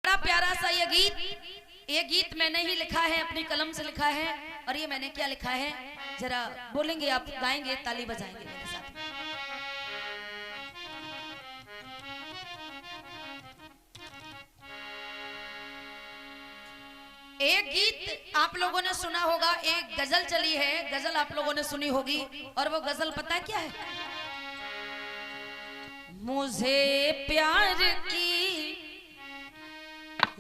बड़ा प्यारा सा ये गीत मैंने ही लिखा है, अपनी कलम से लिखा है। और ये मैंने क्या लिखा है जरा बोलेंगे आप, गाएंगे, ताली बजाएंगे मेरे साथ। एक गीत आप लोगों ने सुना होगा, एक गजल चली है, गजल आप लोगों ने सुनी होगी। और वो गजल पता है क्या है? मुझे प्यार की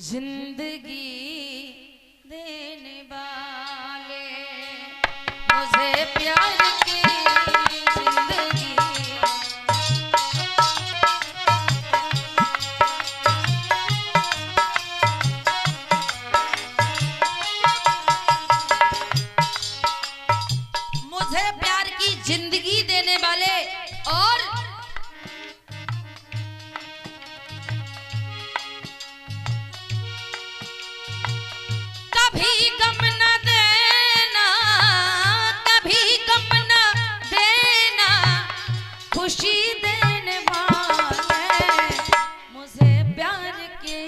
जिंदगी देने वाले, मुझे प्यार की जिंदगी, मुझे प्यार की जिंदगी देने वाले और कभी गम न देना, कभी गम न देना, खुशी देने वाले, मुझे प्यार की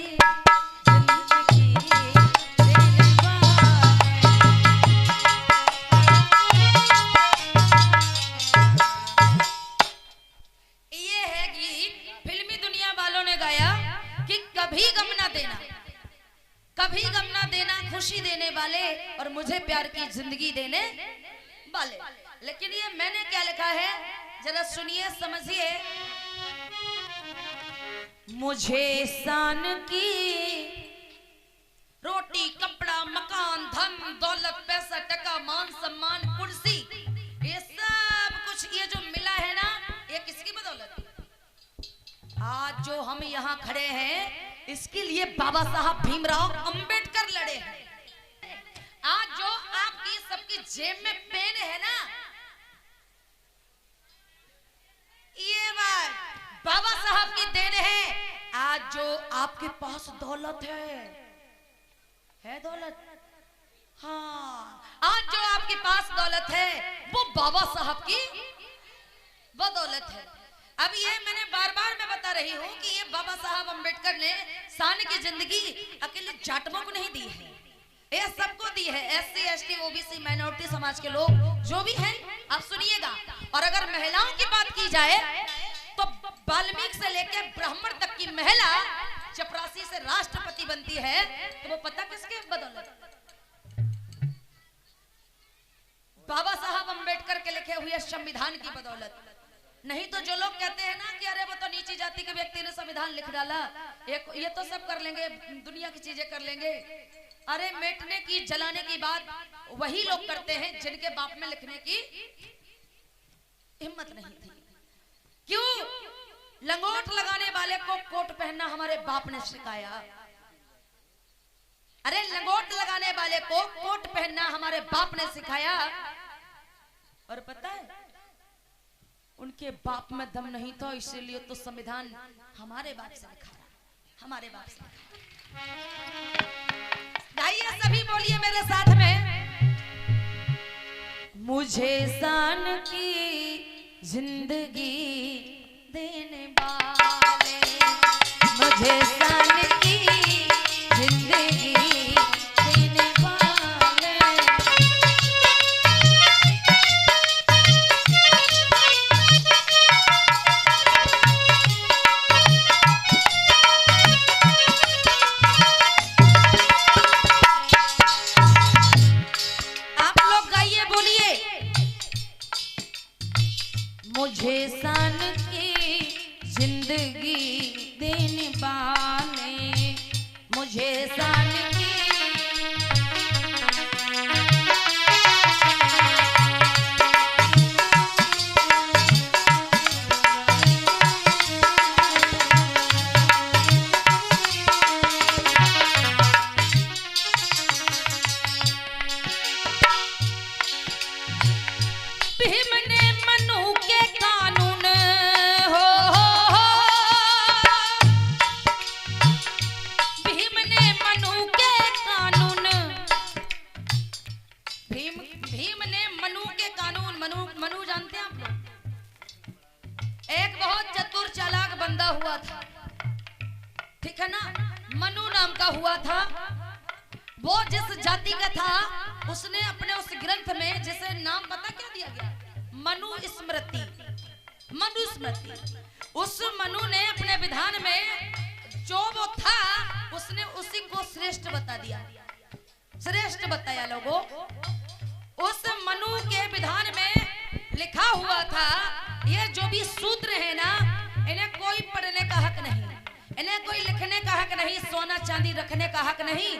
जिंदगी देने वाले। ये है गीत फिल्मी दुनिया वालों ने गाया कि कभी गम न देना, कभी गम ना देना, खुशी देने वाले और मुझे प्यार की जिंदगी देने वाले। लेकिन ये मैंने क्या लिखा है जरा सुनिए, समझिए। मुझे शान की रोटी कपड़ा मकान धन दौलत पैसा टका मान सम्मान कुर्सी, ये सब कुछ ये जो मिला है ना, ये किसकी बदौलत? आज जो हम यहाँ खड़े हैं इसके लिए बाबा साहब भीमराव अंबेडकर लड़े हैं। आज जो आपकी सबकी जेब में पेन है ना, ये बात बाबा साहब की देन है। आज जो आपके पास दौलत है दौलत, हाँ, आज जो आपके पास दौलत है वो बाबा साहब की बदौलत है। अब ये मैंने बार बार मैं बता रही हूँ कि ये बाबा साहब अंबेडकर ने शान की जिंदगी अकेले जाटवों को नहीं दी है, ये सबको दी है। एससी एसटी ओबीसी माइनॉरिटी समाज के लोग जो भी हैं, आप सुनिएगा। और अगर महिलाओं की बात की जाए तो वाल्मीकि से लेकर ब्राह्मण तक की महिला चपरासी से राष्ट्रपति बनती है, तो वो पता किसके बदौलत? बाबा साहब अंबेडकर के लिखे हुए संविधान की बदौलत। नहीं तो जो लोग कहते हैं ना कि अरे वो तो नीची जाति के व्यक्ति ने संविधान लिख डाला, ये तो सब कर लेंगे, दुनिया की चीजें कर लेंगे। अरे मिटने की जलाने की बात वही लोग करते हैं जिनके बाप में लिखने की हिम्मत नहीं थी। क्यों? लंगोट लगाने वाले को कोट पहनना हमारे बाप ने सिखाया। अरे लंगोट लगाने वाले को कोट पहनना हमारे बाप ने सिखाया। और पता है उनके बाप में दम नहीं था, इसीलिए तो संविधान हमारे बाप से लिखा है, हमारे बाप से लिखा। गाइए सभी, बोलिए मेरे साथ में। मुझे शान की जिंदगी देने वाले, मुझे शान की जिंदगी देने वाले, मुझे शान की जिंदगी देने वाले। हुआ था, वो जिस जाति का था उसने अपने उस ग्रंथ में जिसे नाम पता क्या दिया गया, मनुस्मृति। मनुस्मृति, उस मनु ने अपने विधान में जो वो था उसने उसी को श्रेष्ठ बता दिया, श्रेष्ठ बताया। लोगों, उस मनु के विधान में लिखा हुआ था ये जो भी सूत्र है ना, इन्हें कोई पढ़ने का हक नहीं, इन्हें कोई लिखने का हक नहीं, सोना चांदी रखने का हक नहीं,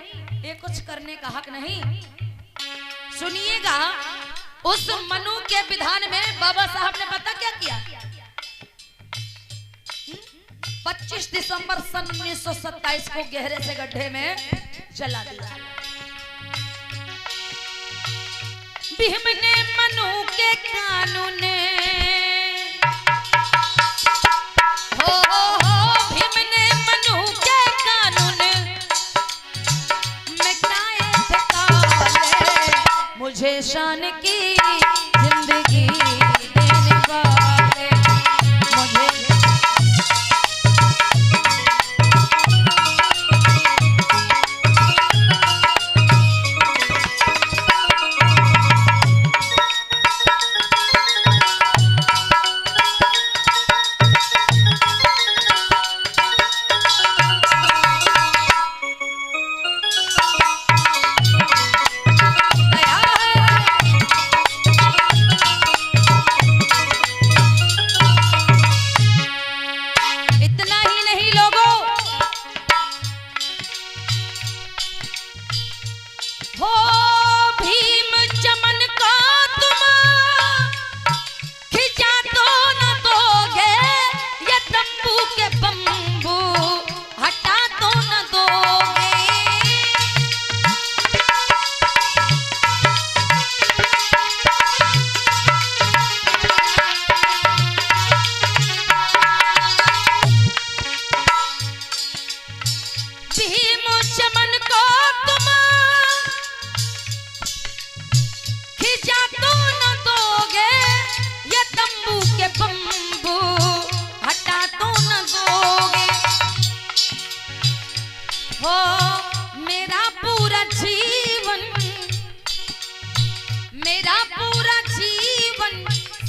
ये कुछ करने का हक नहीं। सुनिएगा, उस मनु के विधान में बाबा साहब ने पता क्या किया, 25 दिसंबर सन 1927 को गहरे से गड्ढे में जला दिया। भीम ने मनु के कानून, भीम ने मनु के कानून मिटाए थे काले, मुझे शान की जिंदगी देने वाले, मुझे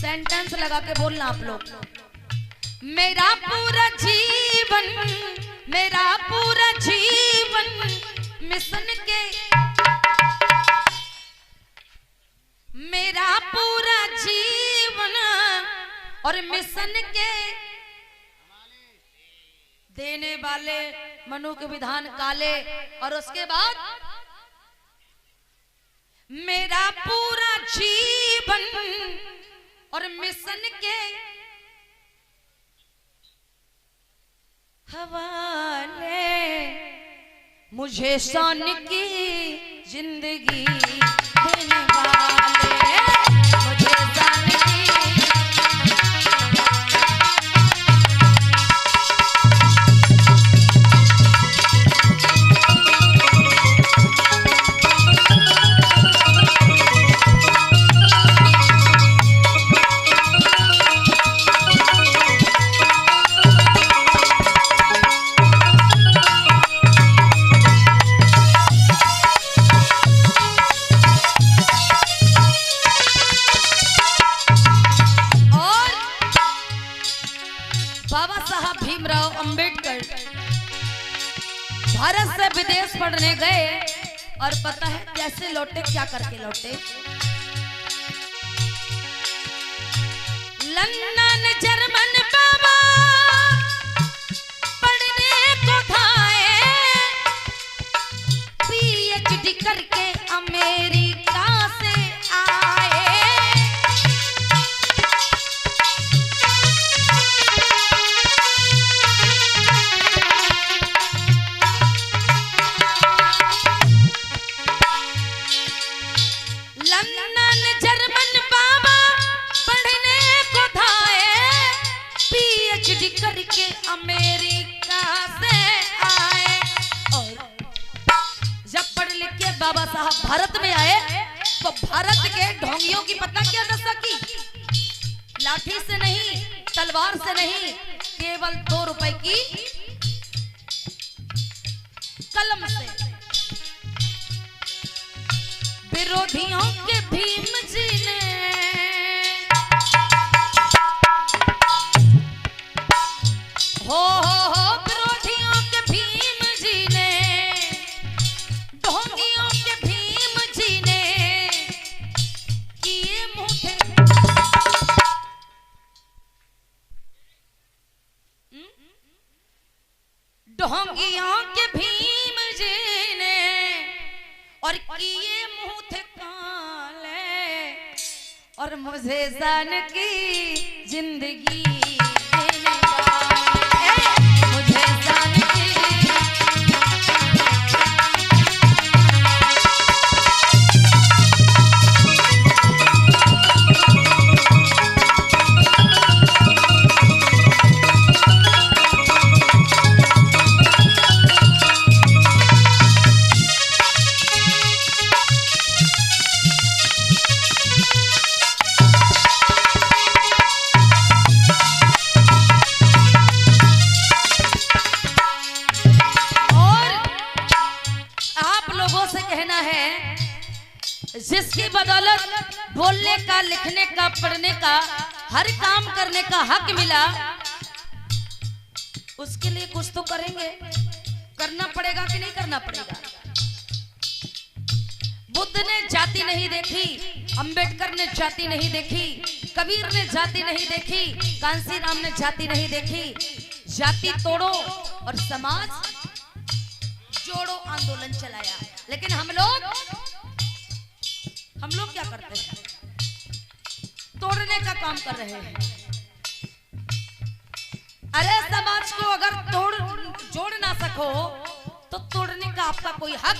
सेंटेंस लगा के बोलना आप लोग, मेरा पूरा जीवन, मेरा पूरा जीवन मिशन के, मेरा पूरा जीवन और मिशन के देने वाले मनु के विधान काले। और उसके बाद मेरा पूरा जीवन और मिशन के हवाले, मुझे शान की जिंदगी देने वाले, मुझे शान की। बाबा साहब भीमराव अंबेडकर भारत से विदेश पढ़ने गए और पता है कैसे लौटे, क्या करके लौटे। लंदन जर्मन बाबा पढ़ने को थाए, पीएचडी करके अमेरिका से आए। लंदन जर्मन बाबा पढ़ने को थाए, पीएचडी करके अमेरिका से आए। और जब पढ़ लिख के बाबा साहब भारत में आए तो भारत के ढोंगियों की पता क्या दशा की, लाठी से नहीं, तलवार से नहीं, केवल 2 रुपए की कलम से विरोधियों के भीम जी ने हो विरोधियों के भीम जी ने ढोंगियों के भीम जी ने किए मुठे ढोंगियों के भीम जी ने और किए मुंह थे काले और मुझे जान की जिंदगी देने वाले मुझे जान की जिसकी बदौलत बोलने का, लिखने का, पढ़ने का, हर काम करने का हक मिला, उसके लिए कुछ तो करेंगे, करना पड़ेगा कि नहीं करना पड़ेगा। बुद्ध ने जाति नहीं देखी, अंबेडकर ने जाति नहीं देखी, कबीर ने जाति नहीं देखी, कांसीराम ने जाति नहीं देखी। जाति तोड़ो और समाज जोड़ो आंदोलन चलाया। लेकिन हम लोग क्या करते हैं? तोड़ने का काम कर रहे हैं। अरे समाज को अगर जोड़ ना सको तो तोड़ने का आपका कोई हक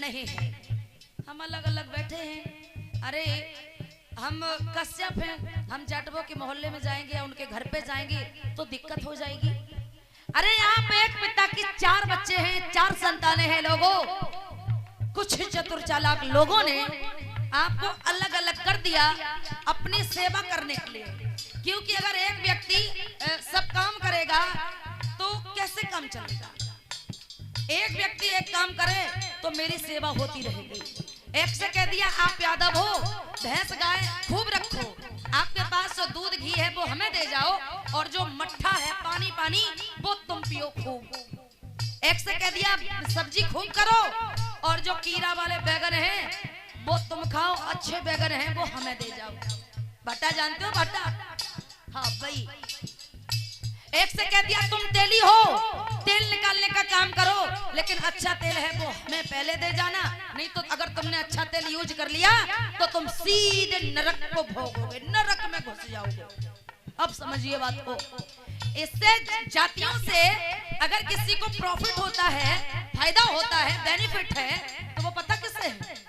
नहीं है। हम अलग अलग बैठे हैं। अरे हम कश्यप हैं, हम जाटवों के मोहल्ले में जाएंगे या उनके घर पे जाएंगे तो दिक्कत हो जाएगी। अरे यहाँ पे एक पिता की 4 बच्चे हैं, 4 संतानें हैं। लोगों, कुछ चतुर चालाक लोगों ने आपको अलग अलग कर दिया अपनी सेवा करने के लिए। क्योंकि अगर एक व्यक्ति सब काम करेगा तो कैसे काम चलेगा? एक व्यक्ति एक काम करे तो मेरी सेवा होती रहेगी। एक से कह दिया आप यादव हो, भैंस गाय खूब रखो, आपके पास जो दूध घी है वो हमें दे जाओ, और जो मट्ठा है पानी पानी वो तुम पियो खूब। एक से कह दिया सब्जी खूब करो, और जो कीड़ा वाले बैगन हैं वो तुम खाओ, अच्छे बैगन हैं वो हमें दे जाओ। भट्टा जानते हो? भट्टा, हाँ भाई। एक से कह दिया तुम तेली हो, तेल निकालने का काम करो, लेकिन अच्छा तेल है वो हमें पहले दे जाना, नहीं तो अगर तुमने अच्छा तेल यूज कर लिया तो तुम सीधे नरक को भोगोगे, नरक में घुस जाओगे। अब समझिए बात को। इससे जातियों से अगर किसी को प्रॉफिट होता है, फायदा होता है, बेनिफिट है, तो वो पता किससे है?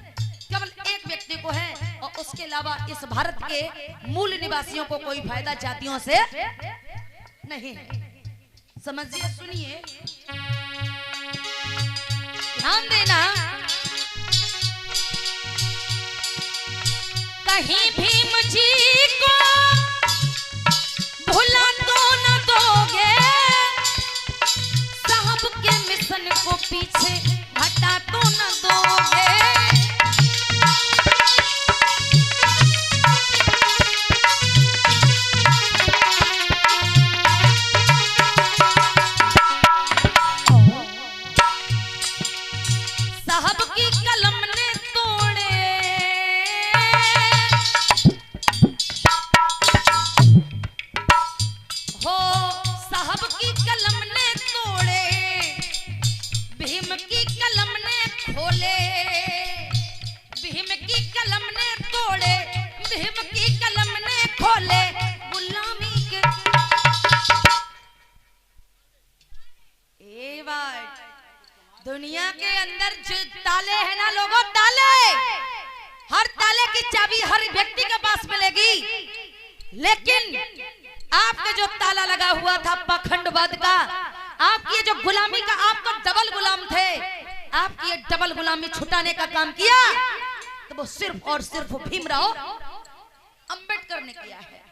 केवल एक व्यक्ति को है, और उसके अलावा इस भारत के मूल निवासियों को कोई फायदा जातियों से नहीं है। समझिए, सुनिए, ध्यान देना। कहीं भीम जी को भुला तो न दोगे, साहब के मिशन को पीछे हटा तो न दोगे। दुनिया के अंदर जो ताले हैं ना लोगों, ताले, हर ताले की चाबी हर व्यक्ति के पास मिलेगी, लेकिन आपका जो ताला लगा हुआ था पाखंडवाद का, आपकी जो गुलामी का, आप तो डबल गुलाम थे, आपकी ये डबल गुलामी छुटाने का काम किया तो वो सिर्फ और सिर्फ भीमराव अंबेडकर ने किया है।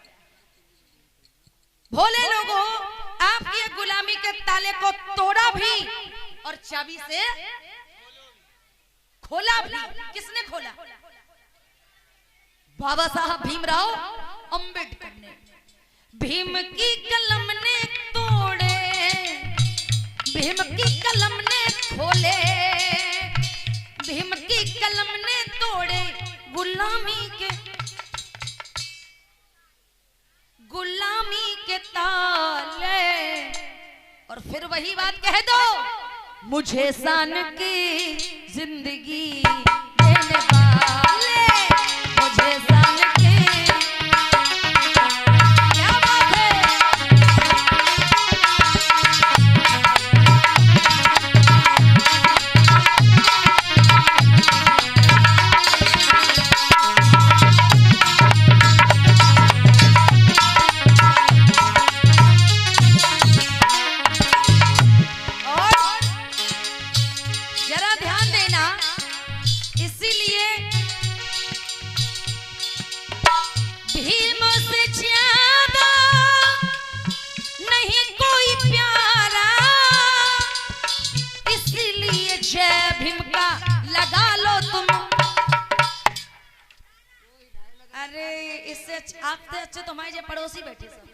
भोले लोगों, आपकी ये गुलामी के ताले को तोड़ा भी और चाबी से खोला भी। किसने खोला? बाबा साहब भीमराव अंबेडकर ने। भीम की कलम ने तोड़े, भीम की कलम ने खोले, भीम की कलम ने तोड़े गुलामी के ताले। और फिर वही बात कह दो, मुझे शान की जिंदगी देने वाले, मुझे शान की। क्या बात है? आपसे अच्छे तो हमारे पड़ोसी बैठे सब।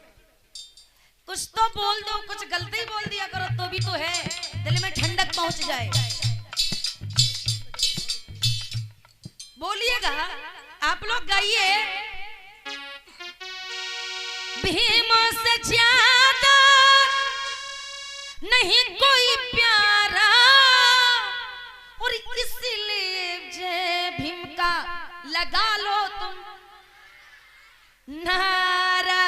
कुछ तो बोल दो, कुछ गलती बोल दिया करो तो भी तो है दिल में ठंडक पहुंच जाए। बोलिएगा, आप लोग गाइए। भीम से ज्यादा नहीं कोई प्यारा, और इसलिए जय भीम का लगा लो तुम नारा।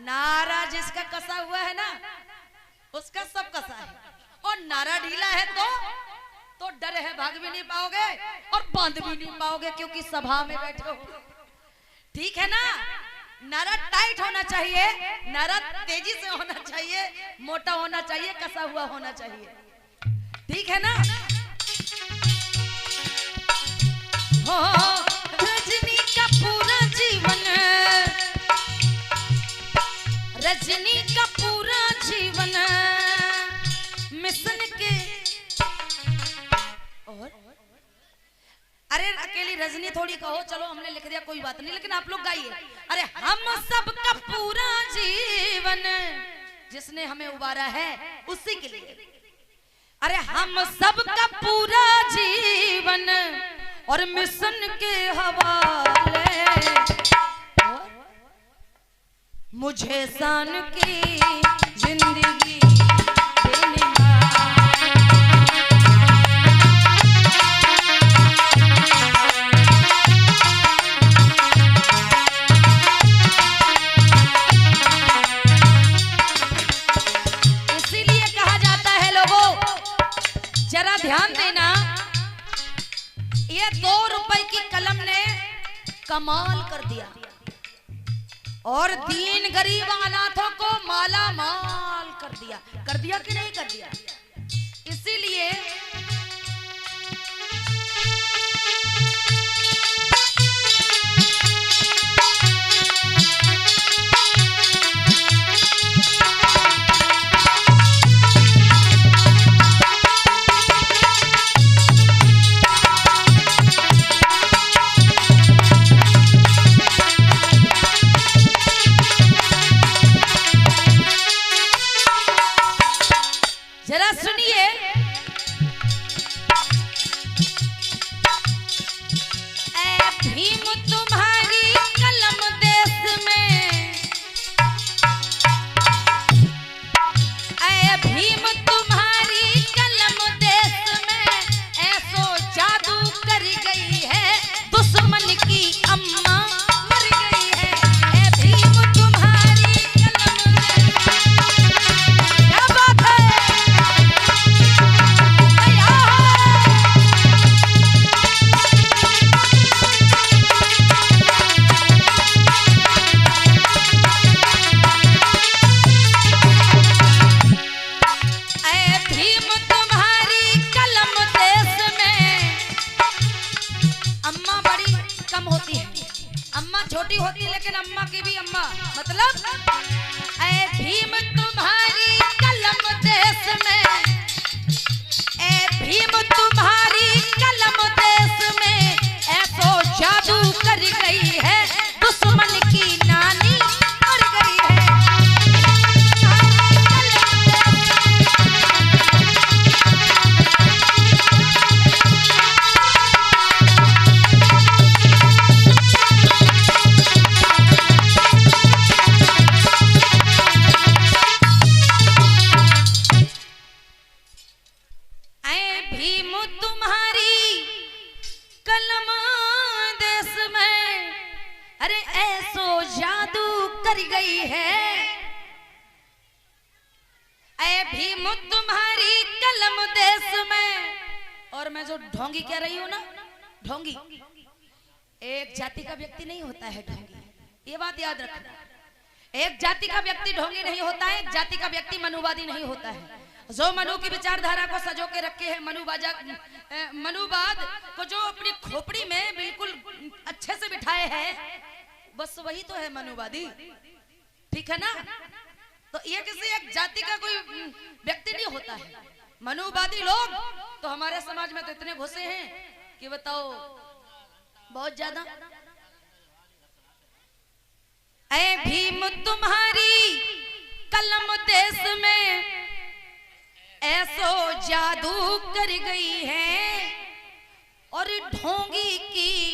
नारा जिसका कसा हुआ है ना, उसका सब कसा है, और नारा ढीला है तो डर है, भाग भी नहीं पाओगे और बांध भी नहीं पाओगे, क्योंकि सभा में बैठे हो। ठीक है ना? नारा टाइट होना चाहिए, नारा तेजी से होना चाहिए, मोटा होना चाहिए, कसा हुआ होना चाहिए। ठीक है ना? हो रजनी का पूरा जीवन, रजनी का पूरा जीवन मिशन के। और अरे अकेली रजनी थोड़ी कहो, चलो हमने लिख दिया कोई बात नहीं, लेकिन आप लोग गाइए। अरे हम सबका पूरा जीवन जिसने हमें उबारा है उसी के लिए। अरे हम सबका पूरा जीवन और मिशन के हवाले, मुझे शान की जिंदगी देने इसीलिए कहा जाता है लोगों, जरा ध्यान देना, ये 2 रुपए की कलम ने कमाल कर दिया और दीन गरीब अनाथों को माला माल कर दिया। कर दिया कि नहीं कर दिया? इसीलिए जरा तुम्हारी कलम देश में ऐसो जादू कर गई है, दुश्मन की नानी मर गई है। भीम तुम्हारी कलम देश में, अरे ऐसो जादू कर गई है। ऐ भीम तुम्हारी कलम देश में। और मैं जो ढोंगी कह रही हूं ना, ढोंगी एक जाति का व्यक्ति नहीं होता है ढोंगी, ये बात याद रखना। एक जाति का व्यक्ति ढोंगी नहीं होता है, एक जाति का व्यक्ति मनुवादी नहीं होता है। जो मनु की विचारधारा को सजो के रखे है, मनुवाद को जो अपनी खोपड़ी में बिल्कुल अच्छे से बिठाए हैं, बस वही तो है मनुवादी, ठीक है ना। तो ये किसी एक जाति का कोई व्यक्ति नहीं होता है। मनुवादी लोग तो हमारे समाज में तो इतने घुसे हैं कि बताओ, बहुत ज्यादा। ऐ भीम तुम्हारी कलम देश में ऐसो जादू कर गई है, और ढोंगी की